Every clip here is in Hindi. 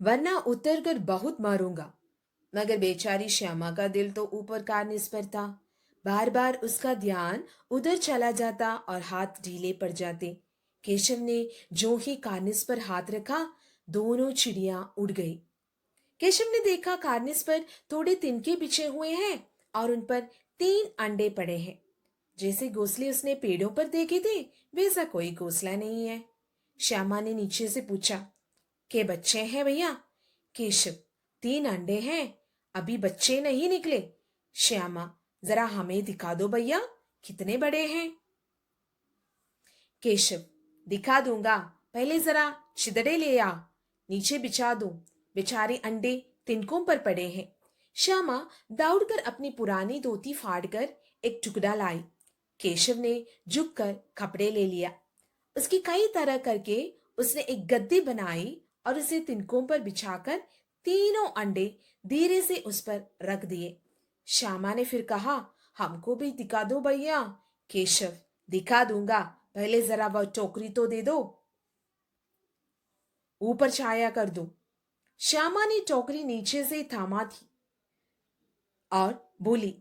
वरना उतर कर बहुत मारूंगा। मगर बेचारी श्यामा का दिल तो ऊपर कार्निस पर था। बार बार उसका ध्यान उधर चला जाता और हाथ ढीले पड़ जाते। केशव ने जो ही कार्निस पर हाथ रखा, दोनों चिड़िया उड़ गई। केशव ने देखा कार्निस पर थोड़े तिनके बिछे हुए हैं और उन पर 3 अंडे पड़े हैं। जैसे घोंसले उसने पेड़ों पर देखे थे, वैसा कोई घोंसला नहीं है। श्यामा ने नीचे से पूछा, के बच्चे हैं भैया? केशव, 3 अंडे हैं, अभी बच्चे नहीं निकले। श्यामा, जरा हमें दिखा दो भैया, कितने बड़े हैं? केशव, दिखा दूंगा, पहले जरा चिदड़े ले आ, नीचे बिछा दो, बेचारे अंडे तिनकों पर पड़े हैं। श्यामा दौड़कर अपनी पुरानी धोती फाड़कर एक टुकड़ा लाई। केशव ने झुककर कपड़े ले लिया। उसकी कई तरह करके उसने एक गद्दी बनाई और उसे तिनकों पर बिछाकर तीनों अंडे धीरे से उस पर रख दिए। श्यामा ने फिर कहा, हमको भी दिखा दो भैया। केशव, दिखा दूंगा, पहले जरा वह टोकरी तो दे दो, ऊपर छाया कर दो। श्यामा ने टोकरी नीचे से थामा थी और बोली,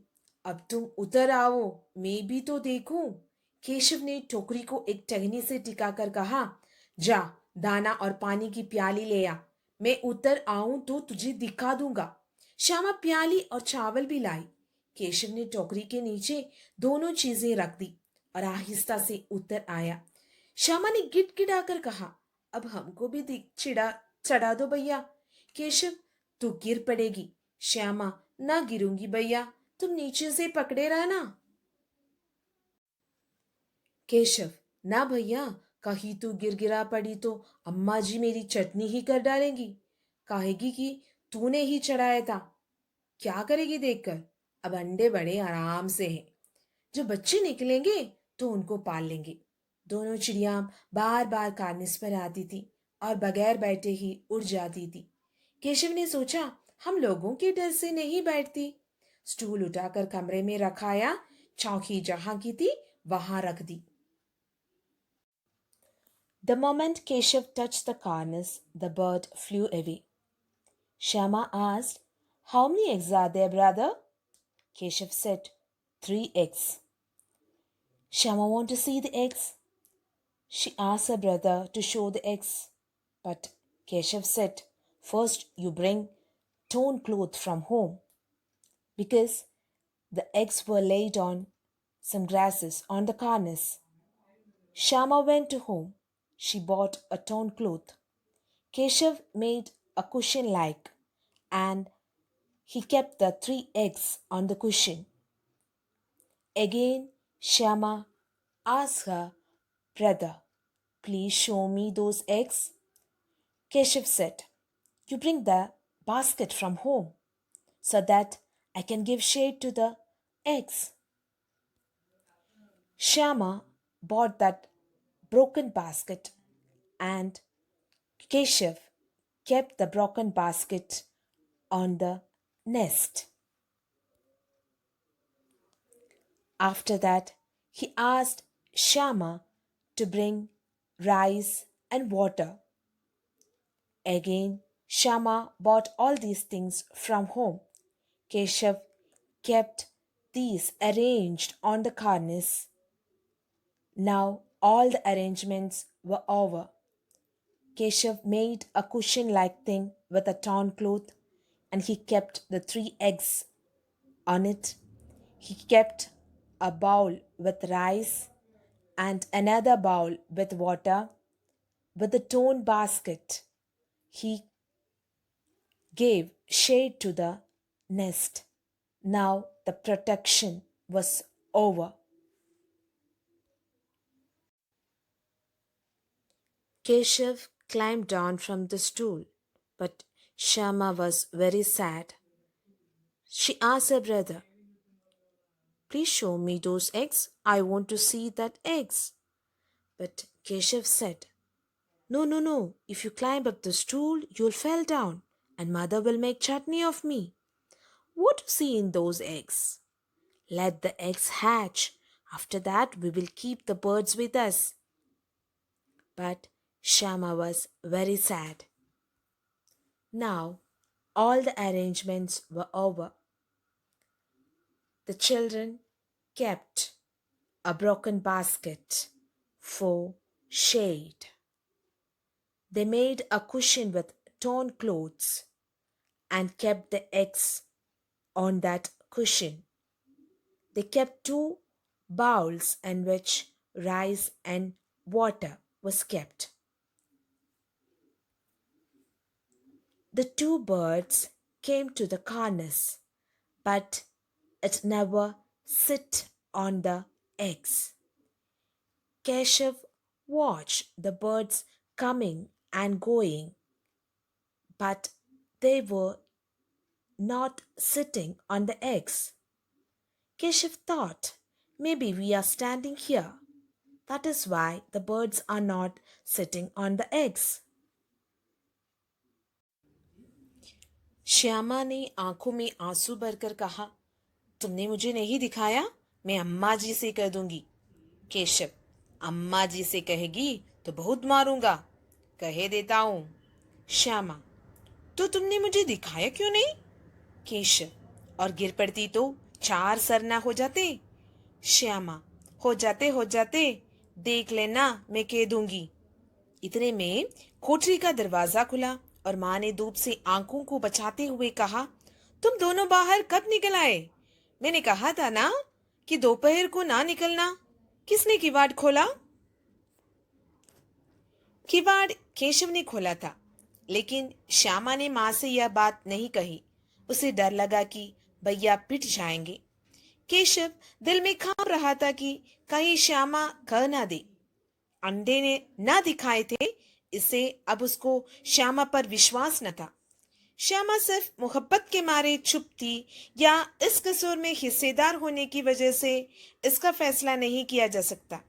अब तुम उतर आओ, मैं भी तो देखूं। केशव ने टोकरी को एक टहनी से टिकाकर कहा, जा, दाना और पानी की प्याली ले आ, मैं उतर आऊं तो तुझे दिखा दूंगा। श्यामा प्याली और चावल भी लाई। केशव ने टोकरी के नीचे दोनों चीजें रख दी और आहिस्ता से उतर आया। श्यामा ने गिड़गिड़ाकर कहा, अब हमको भी चिड़ा चढ़ा दो भैया। केशव, तू गिर पड़ेगी। श्यामा, ना गिरूंगी भैया, तुम नीचे से पकड़े रहना। केशव, ना भैया, कहीं तू गिर गिरा पड़ी तो अम्मा जी मेरी चटनी ही कर डालेंगी, कहेगी कि तूने ही चढ़ाया था। क्या करेगी देखकर? अब अंडे बड़े आराम से हैं, जो बच्चे निकलेंगे तो उनको पाल लेंगे। दोनों चिड़िया बार बार कार्निस पर आती थी और बगैर बैठे ही उड़ जाती थी। केशव ने सोचा, हम लोगों के डर से नहीं बैठती। स्टूल उठाकर कमरे में रखाया, चौकी जहां की थी वहां रख दी। The moment Keshav touched the cornice, the bird flew away. Shama asked, how many eggs are there, brother? Keshav said, 3 eggs. Shama want to see the eggs. She asked her brother to show the eggs. But Keshav said, first you bring torn cloth from home, because the eggs were laid on some grasses on the cornice. Shama went to home. She bought a torn cloth. Keshav made a cushion like, and he kept the 3 eggs on the cushion. Again, Shama asked her brother, please show me those eggs. Keshav said, you bring the basket from home so that I can give shade to the eggs. Shama bought that broken basket, and Keshav kept the broken basket on the nest. After that, he asked Shama to bring rice and water. Again, Shama bought all these things from home. Keshav kept these arranged on the cornice. Now all the arrangements were over. Keshav made a cushion like thing with a torn cloth, and he kept the 3 eggs on it. He kept a bowl with rice and another bowl with water. With the torn basket, he gave shade to the nest. Now the protection was over. Keshav climbed down from the stool, but Shama was very sad. She asked her brother, please show me those eggs. I want to see that eggs. But Keshav said, no, no, no. If you climb up the stool, you'll fall down, and mother will make chutney of me. What to see in those eggs? Let the eggs hatch. After that, we will keep the birds with us. But Shama was very sad. Now, all the arrangements were over. The children kept a broken basket for shade. They made a cushion with torn clothes and kept the eggs on that cushion. They kept two bowls in which rice and water was kept. The two birds came to the cornice, but it never sit on the eggs. Keshav watched the birds coming and going, but they were not sitting on the eggs. Keshav thought, maybe we are standing here. That is why the birds are not sitting on the eggs. Shyama ने आंखों में आंसू भरकर कहा, तुमने मुझे नहीं दिखाया, मैं अम्मा जी से कह दूंगी। केशव, अम्मा जी से कहेगी तो बहुत मारूंगा, कहे देता हूं। श्यामा, तो तुमने मुझे दिखाया क्यों नहीं? केशव, और गिर पड़ती तो 4 सरना हो जाते। श्यामा, हो जाते, देख लेना, मैं कह दूंगी। इतने में कोठरी का दरवाजा खुला और माँ ने धूप से आंखों को बचाते हुए कहा, तुम दोनों बाहर कब निकल आए? मैंने कहा था ना कि दोपहर को ना निकलना। किसने किवाड़ खोला? किवाड़ केशव ने खोला था, लेकिन श्यामा ने माँ से यह बात नहीं कही। उसे डर लगा कि भैया पिट जाएंगे। केशव दिल में खाम रहा था कि कहीं श्यामा कह ना दे। अंडे ने ना दिखाए थे, इससे अब उसको श्यामा पर विश्वास न था। श्यामा सिर्फ मोहब्बत के मारे चुप थी या इस कसूर में हिस्सेदार होने की वजह से, इसका फैसला नहीं किया जा सकता।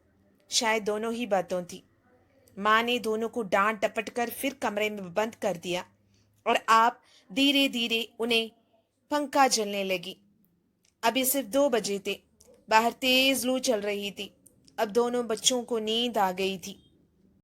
शायद दोनों ही बातों थी। माँ ने दोनों को डांट डपट कर फिर कमरे में बंद कर दिया और आप धीरे धीरे उन्हें पंखा जलने लगी। अभी सिर्फ 2 बजे थे। बाहर तेज लू चल रही थी। अब दोनों बच्चों को नींद आ गई थी।